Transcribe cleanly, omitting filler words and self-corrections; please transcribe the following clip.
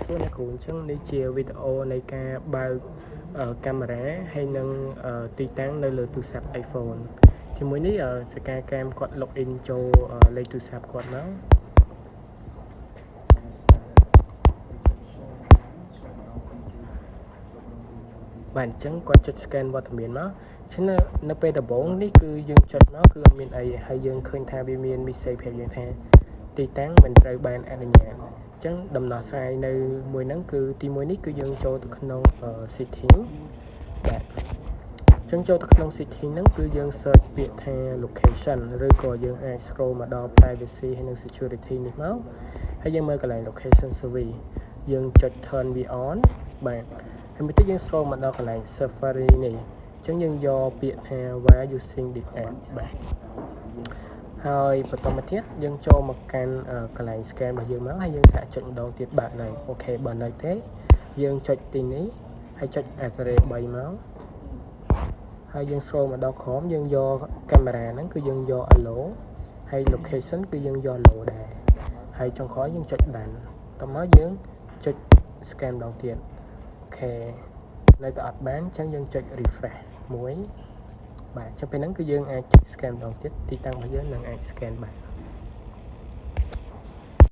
សួរអ្នកគ្រូអញ្ចឹងនេះជាវីដេអូនៃការបើកកាមេរ៉ាហើយនឹងទីតាំងនៅលើទូរស័ព្ទ iPhone ជាមួយនេះសកាកាមគាត់ login ចូលលេខទូរស័ព្ទគាត់មកបាទអញ្ចឹងគាត់ចុច scan វត្តមានមកចឹងនៅពេលដំបូងនេះគឺយើងចុចមកគឺអត់មានអីហើយយើងឃើញថាវាមាន message ប្រាប់យើងថាទីតាំងមិនត្រូវបានអនុញ្ញាតអញ្ចឹងដំណោះស្រាយនៅមួយហ្នឹងគឺទី1នេះគឺយើងចូលទៅក្នុង setting បាទអញ្ចឹងចូលទៅក្នុង setting ហ្នឹងគឺយើង search ពាក្យថា location ឬក៏យើងអាច scroll មកដល់ privacy ហើយនិង security នេះមកហើយយើងមើលកន្លែង location service យើងចុច turnវា on បាទហើយបន្តិចយើង scroll មកដល់កន្លែង Safari នេះអញ្ចឹងយើងយកពាក្យថា why using this app បាទហើយបន្តមកទៀតយើងចូលមកកាន់កន្លែង scan របស់យើងមកហើយយើងសាកចុចម្ដងទៀតបាទនៅអូខេបើនៅទេយើងចុចទីនេះហើយចុច address 3មកហើយយើង scroll មកដល់ក្រោមយើងយកកាមេរ៉ាហ្នឹងគឺយើងយក allo ហើយ location គឺយើងយក allo ដែរហើយចុងក្រោយយើងចុច done តោះមកយើងចុច scan ម្ដងទៀតអូខេនៅតែអត់បានអញ្ចឹងយើងចុច refresh មួយបាទអញ្ចឹងពេលហ្នឹងគឺយើងអាចចុច scan ម្ដងទៀតទីតាំងរបស់យើងនឹងអាច scan បាន